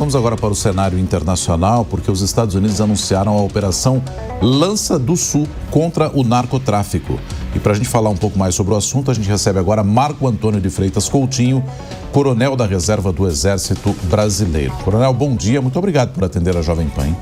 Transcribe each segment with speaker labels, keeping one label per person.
Speaker 1: Vamos agora para o cenário internacional, porque os Estados Unidos anunciaram a Operação Lança do Sul contra o narcotráfico. E para a gente falar um pouco mais sobre o assunto, a gente recebe agora Marco Antônio de Freitas Coutinho, coronel da Reserva do Exército Brasileiro. Coronel, bom dia, muito obrigado por atender a Jovem Pan.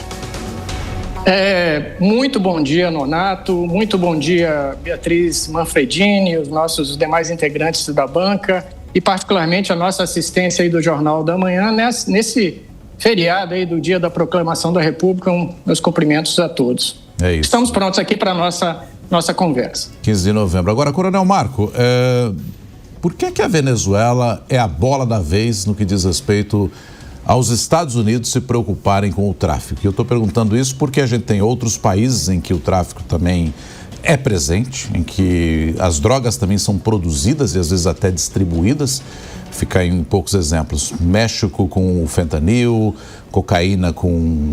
Speaker 2: Muito bom dia, Nonato, muito bom dia, Beatriz Manfredini, os nossos demais integrantes da banca e particularmente a nossa assistência aí do Jornal da Manhã nesse feriado aí do dia da proclamação da República. Meus cumprimentos a todos.
Speaker 1: É isso.
Speaker 2: Estamos prontos aqui para a nossa conversa.
Speaker 1: 15 de novembro. Agora, Coronel Marco, por que a Venezuela é a bola da vez no que diz respeito aos Estados Unidos se preocuparem com o tráfico? Eu estou perguntando isso porque a gente tem outros países em que o tráfico também é presente, em que as drogas também são produzidas e às vezes até distribuídas. Ficar em poucos exemplos: México com o fentanil, cocaína com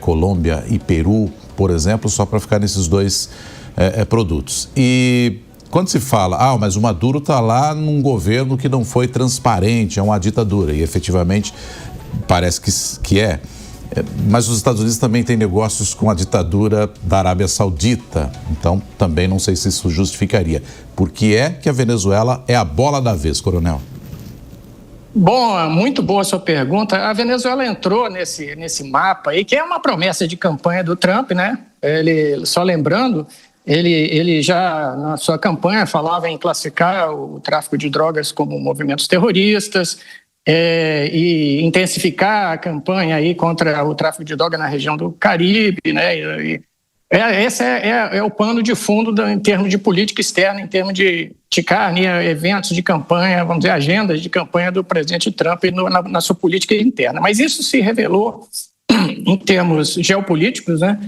Speaker 1: Colômbia e Peru, por exemplo, só para ficar nesses dois produtos. E quando se fala, mas o Maduro está lá num governo que não foi transparente, é uma ditadura, e efetivamente parece que é. Mas os Estados Unidos também têm negócios com a ditadura da Arábia Saudita, então também não sei se isso justificaria. Por que é que a Venezuela é a bola da vez, Coronel?
Speaker 2: Bom, muito boa a sua pergunta. A Venezuela entrou nesse mapa aí, que é uma promessa de campanha do Trump, né? Só lembrando, ele já na sua campanha falava em classificar o tráfico de drogas como movimentos terroristas e intensificar a campanha aí contra o tráfico de droga na região do Caribe, né? Esse é o pano de fundo em termos de política externa, em termos de carne, eventos de campanha, vamos dizer, agendas de campanha do presidente Trump na sua política interna. Mas isso se revelou, em termos geopolíticos, né,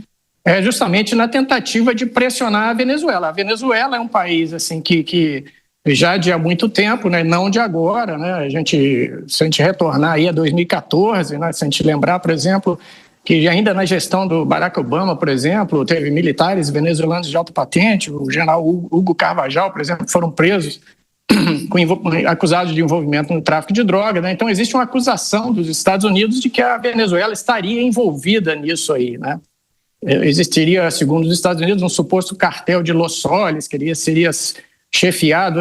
Speaker 2: justamente na tentativa de pressionar a Venezuela. A Venezuela é um país assim, que já de há muito tempo, né, não de agora, né, se a gente retornar aí a 2014, né, se a gente lembrar, por exemplo, que ainda na gestão do Barack Obama, por exemplo, teve militares venezuelanos de alta patente, o general Hugo Carvajal, por exemplo, foram presos acusados de envolvimento no tráfico de droga, né? Então existe uma acusação dos Estados Unidos de que a Venezuela estaria envolvida nisso aí, né? Existiria, segundo os Estados Unidos, um suposto cartel de Los Soles, que seria chefiado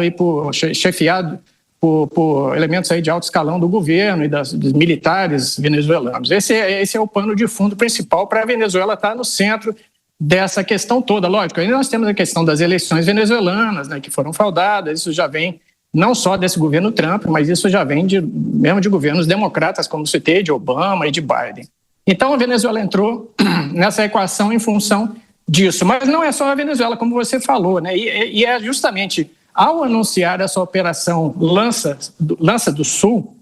Speaker 2: por elementos aí de alto escalão do governo e dos militares venezuelanos. Esse é o pano de fundo principal para a Venezuela estar no centro dessa questão toda. Lógico, aí nós temos a questão das eleições venezuelanas, né, que foram fraudadas. Isso já vem não só desse governo Trump, mas isso já vem mesmo de governos democratas, como citei, de Obama e de Biden. Então a Venezuela entrou nessa equação em função disso. Mas não é só a Venezuela, como você falou, né? E é justamente ao anunciar essa operação Lança do Sul,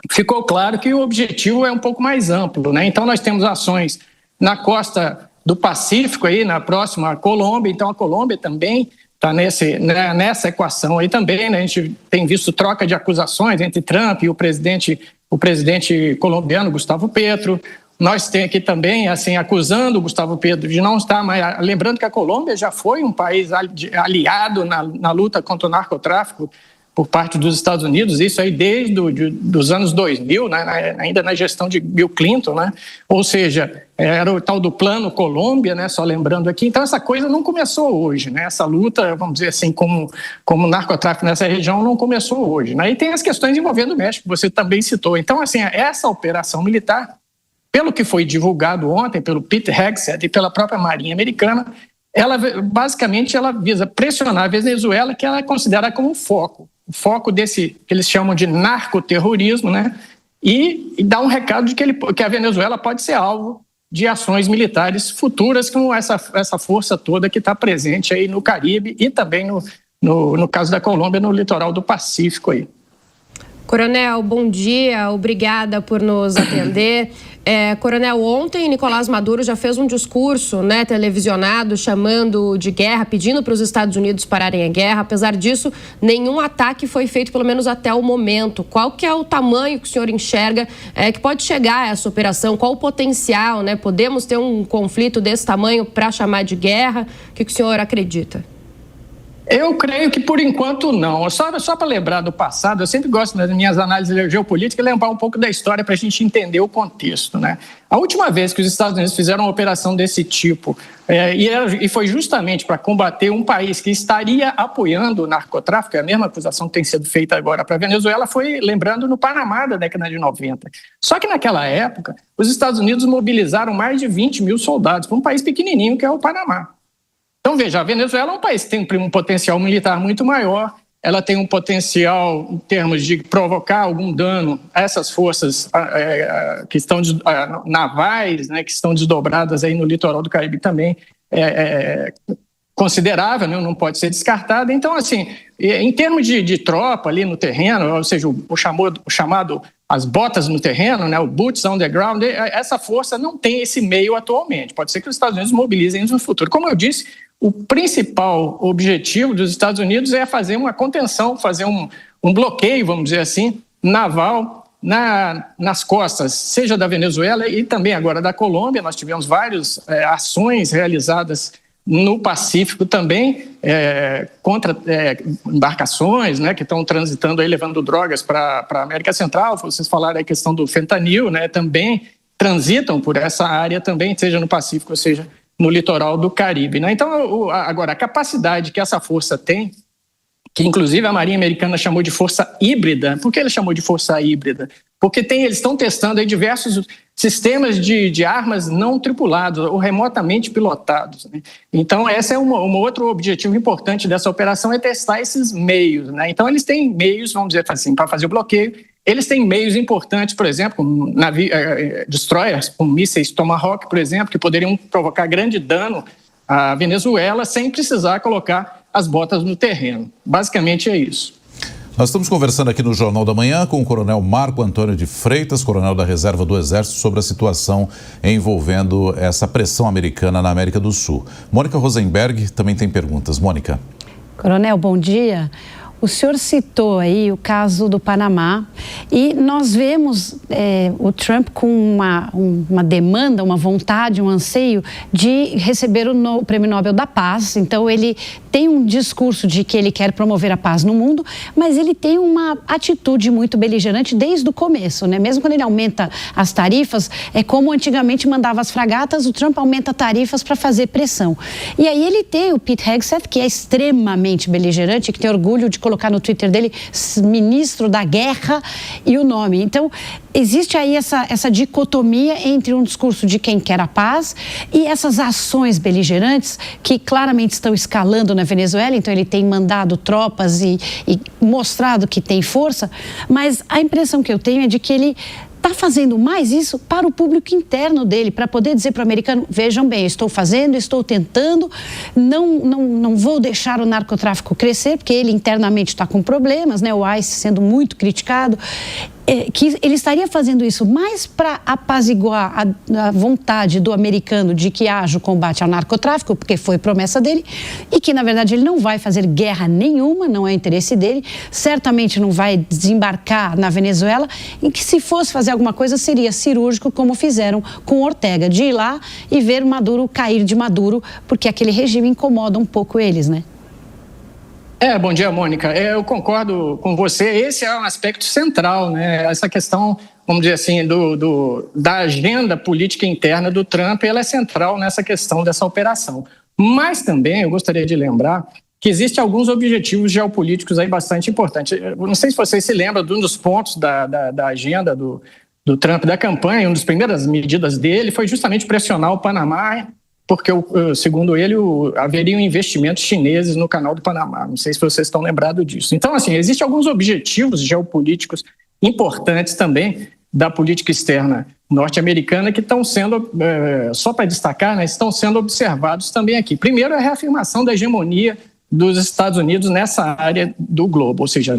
Speaker 2: ficou claro que o objetivo é um pouco mais amplo, né? Então nós temos ações na costa do Pacífico, aí, na próxima Colômbia. Então a Colômbia também está nessa equação aí também, né? A gente tem visto troca de acusações entre Trump e o presidente colombiano, Gustavo Petro. Nós temos aqui também, assim, acusando o Gustavo Petro de não estar mais... Lembrando que a Colômbia já foi um país aliado na luta contra o narcotráfico por parte dos Estados Unidos, isso aí desde os anos 2000, né, ainda na gestão de Bill Clinton, né? Ou seja, era o tal do Plano Colômbia, né, só lembrando aqui. Então essa coisa não começou hoje, né? Essa luta, vamos dizer assim, como narcotráfico nessa região não começou hoje, né? E tem as questões envolvendo o México, que você também citou. Então, assim, essa operação militar, pelo que foi divulgado ontem pelo Pete Hegseth e pela própria Marinha Americana, ela visa pressionar a Venezuela, que ela considera como o foco desse que eles chamam de narcoterrorismo, né? E dar um recado de que a Venezuela pode ser alvo de ações militares futuras com essa força toda que está presente aí no Caribe e também no caso da Colômbia, no litoral do Pacífico aí.
Speaker 3: Coronel, bom dia, obrigada por nos atender. Coronel, ontem Nicolás Maduro já fez um discurso, né, televisionado, chamando de guerra, pedindo para os Estados Unidos pararem a guerra. Apesar disso, nenhum ataque foi feito, pelo menos até o momento. Qual que é o tamanho que o senhor enxerga que pode chegar a essa operação? Qual o potencial, né? Podemos ter um conflito desse tamanho para chamar de guerra? O que o senhor acredita?
Speaker 2: Eu creio que, por enquanto, não. Só para lembrar do passado, eu sempre gosto, nas minhas análises geopolíticas, lembrar um pouco da história para a gente entender o contexto, né? A última vez que os Estados Unidos fizeram uma operação desse tipo, e foi justamente para combater um país que estaria apoiando o narcotráfico, é a mesma acusação que tem sido feita agora para a Venezuela, foi, lembrando, no Panamá da década de 90. Só que naquela época, os Estados Unidos mobilizaram mais de 20 mil soldados para um país pequenininho que é o Panamá. Então, veja, a Venezuela é um país que tem um potencial militar muito maior, ela tem um potencial em termos de provocar algum dano a essas forças que estão navais, né, que estão desdobradas aí no litoral do Caribe também, considerável, né, não pode ser descartada. Então, assim, em termos de tropa ali no terreno, ou seja, o chamado as botas no terreno, né, o boots on the ground, essa força não tem esse meio atualmente. Pode ser que os Estados Unidos mobilizem isso no futuro. Como eu disse, o principal objetivo dos Estados Unidos é fazer uma contenção, fazer um bloqueio, vamos dizer assim, naval nas costas, seja da Venezuela e também agora da Colômbia. Nós tivemos várias ações realizadas no Pacífico também, contra embarcações, né, que estão transitando aí, levando drogas para a América Central. Vocês falaram a questão do fentanil, né, também transitam por essa área também, seja no Pacífico, seja no litoral do Caribe, né? Então, agora, a capacidade que essa força tem, que inclusive a Marinha Americana chamou de força híbrida. Por que ele chamou de força híbrida? Porque eles estão testando aí diversos sistemas de armas não tripulados ou remotamente pilotados, né? Então, esse é um outro objetivo importante dessa operação, é testar esses meios, né? Então, eles têm meios, vamos dizer assim, para fazer o bloqueio. Eles têm meios importantes, por exemplo, destroyers, com mísseis Tomahawk, por exemplo, que poderiam provocar grande dano à Venezuela sem precisar colocar as botas no terreno. Basicamente é isso.
Speaker 1: Nós estamos conversando aqui no Jornal da Manhã com o coronel Marco Antônio de Freitas, coronel da Reserva do Exército, sobre a situação envolvendo essa pressão americana na América do Sul. Mônica Rosenberg também tem perguntas. Mônica.
Speaker 4: Coronel, bom dia. O senhor citou aí o caso do Panamá e nós vemos o Trump com uma demanda, uma vontade, um anseio de receber o Prêmio Nobel da Paz. Então, ele tem um discurso de que ele quer promover a paz no mundo, mas ele tem uma atitude muito beligerante desde o começo, né? Mesmo quando ele aumenta as tarifas, é como antigamente mandava as fragatas, o Trump aumenta tarifas para fazer pressão. E aí ele tem o Pete Hegseth, que é extremamente beligerante, que tem orgulho de colocar no Twitter dele ministro da guerra e o nome. Então, existe aí essa dicotomia entre um discurso de quem quer a paz e essas ações beligerantes que claramente estão escalando na Venezuela. Então, ele tem mandado tropas e mostrado que tem força, mas a impressão que eu tenho é de que ele está fazendo mais isso para o público interno dele, para poder dizer para o americano, vejam bem, estou fazendo, estou tentando, não vou deixar o narcotráfico crescer, porque ele internamente está com problemas, né? O ICE sendo muito criticado, que ele estaria fazendo isso mais para apaziguar a vontade do americano de que haja o combate ao narcotráfico, porque foi promessa dele, e que, na verdade, ele não vai fazer guerra nenhuma, não é interesse dele, certamente não vai desembarcar na Venezuela, e que, se fosse fazer alguma coisa, seria cirúrgico, como fizeram com Ortega, de ir lá e ver Maduro cair de Maduro, porque aquele regime incomoda um pouco eles, né?
Speaker 2: Bom dia, Mônica. Eu concordo com você. Esse é um aspecto central, né? Essa questão, vamos dizer assim, da agenda política interna do Trump, ela é central nessa questão dessa operação. Mas também eu gostaria de lembrar que existem alguns objetivos geopolíticos aí bastante importantes. Eu não sei se vocês se lembram de um dos pontos da agenda do Trump, da campanha, uma das primeiras medidas dele foi justamente pressionar o Panamá, porque, segundo ele, haveriam investimentos chineses no canal do Panamá. Não sei se vocês estão lembrados disso. Então, assim, existem alguns objetivos geopolíticos importantes também da política externa norte-americana que estão sendo, só para destacar, né, estão sendo observados também aqui. Primeiro, a reafirmação da hegemonia dos Estados Unidos nessa área do globo, ou seja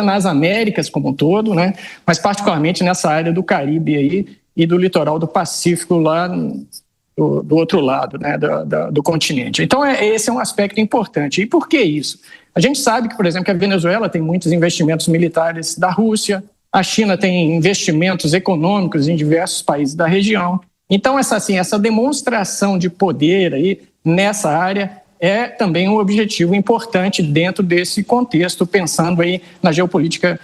Speaker 2: nas Américas como um todo, né, mas particularmente nessa área do Caribe aí, e do litoral do Pacífico lá do outro lado, né, do continente. Então, esse é um aspecto importante. E por que isso? A gente sabe que, por exemplo, que a Venezuela tem muitos investimentos militares da Rússia, a China tem investimentos econômicos em diversos países da região. Então, essa demonstração de poder aí nessa área é também um objetivo importante dentro desse contexto, pensando aí na geopolítica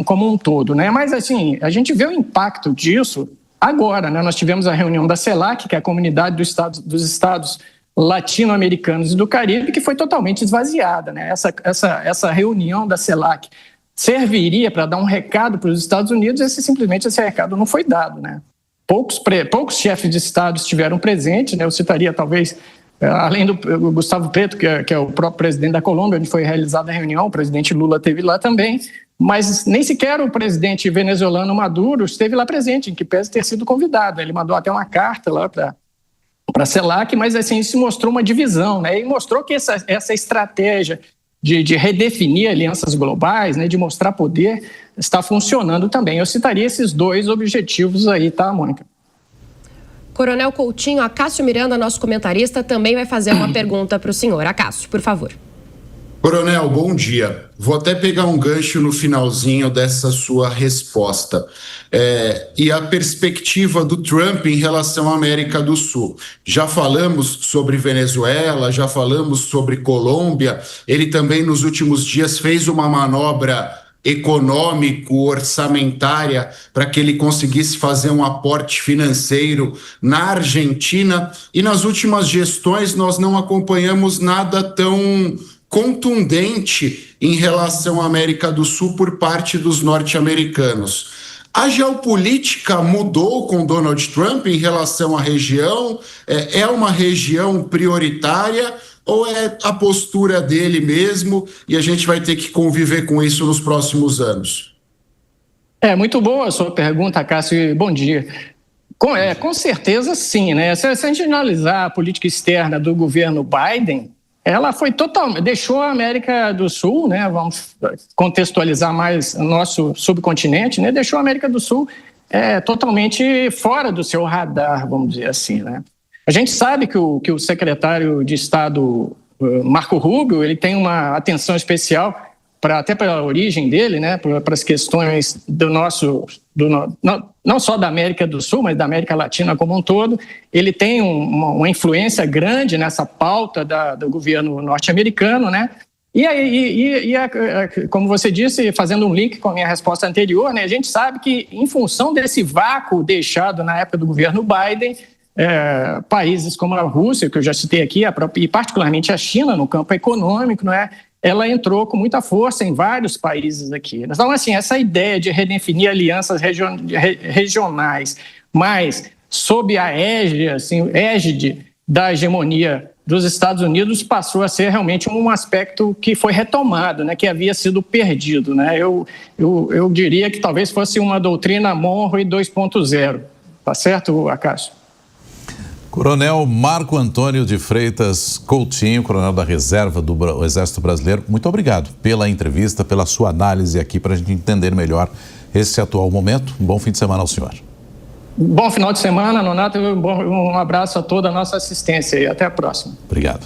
Speaker 2: como um todo, né? Mas, assim, a gente vê o impacto disso agora, né? Nós tivemos a reunião da CELAC, que é a Comunidade dos Estados Latino-Americanos e do Caribe, que foi totalmente esvaziada, né? Essa reunião da CELAC serviria para dar um recado para os Estados Unidos, simplesmente esse recado não foi dado, né? Poucos chefes de Estado estiveram presentes, né? Eu citaria talvez, além do Gustavo Petro, que é o próprio presidente da Colômbia, onde foi realizada a reunião, o presidente Lula esteve lá também, mas nem sequer o presidente venezuelano Maduro esteve lá presente, em que pese ter sido convidado. Ele mandou até uma carta lá para a CELAC, mas assim, isso mostrou uma divisão, né? E mostrou que essa estratégia de redefinir alianças globais, né, de mostrar poder, está funcionando também. Eu citaria esses dois objetivos aí, tá, Mônica?
Speaker 3: Coronel Coutinho, Acácio Miranda, nosso comentarista, também vai fazer uma pergunta para o senhor. Acácio, por favor.
Speaker 5: Coronel, bom dia. Vou até pegar um gancho no finalzinho dessa sua resposta. E a perspectiva do Trump em relação à América do Sul. Já falamos sobre Venezuela, já falamos sobre Colômbia. Ele também, nos últimos dias, fez uma manobra econômico-orçamentária para que ele conseguisse fazer um aporte financeiro na Argentina. E nas últimas gestões nós não acompanhamos nada tão contundente em relação à América do Sul por parte dos norte-americanos. A geopolítica mudou com Donald Trump em relação à região? É uma região prioritária ou é a postura dele mesmo e a gente vai ter que conviver com isso nos próximos anos?
Speaker 2: Muito boa a sua pergunta, Cássio. Bom dia. Com certeza sim, né? Se a gente analisar a política externa do governo Biden, ela foi deixou a América do Sul, né? Vamos contextualizar mais o nosso subcontinente, né? Deixou a América do Sul totalmente fora do seu radar, vamos dizer assim, né? A gente sabe que o secretário de Estado, Marco Rubio, ele tem uma atenção especial até pela origem dele, né? Para as questões não só da América do Sul, mas da América Latina como um todo. Ele tem uma influência grande nessa pauta do governo norte-americano, né? Como você disse, fazendo um link com a minha resposta anterior, né? A gente sabe que, em função desse vácuo deixado na época do governo Biden, países como a Rússia, que eu já citei aqui, e particularmente a China, no campo econômico, não é? Ela entrou com muita força em vários países aqui. Então, assim, essa ideia de redefinir alianças regionais, mas sob a égide da hegemonia dos Estados Unidos, passou a ser realmente um aspecto que foi retomado, né, que havia sido perdido, né? Eu diria que talvez fosse uma doutrina Monroe 2.0. Tá certo, Acácio?
Speaker 1: Coronel Marco Antônio de Freitas Coutinho, coronel da reserva do Exército Brasileiro, muito obrigado pela entrevista, pela sua análise aqui para a gente entender melhor esse atual momento. Um bom fim de semana ao senhor.
Speaker 2: Bom final de semana, Nonato. Um abraço a toda a nossa assistência e até a próxima.
Speaker 1: Obrigado.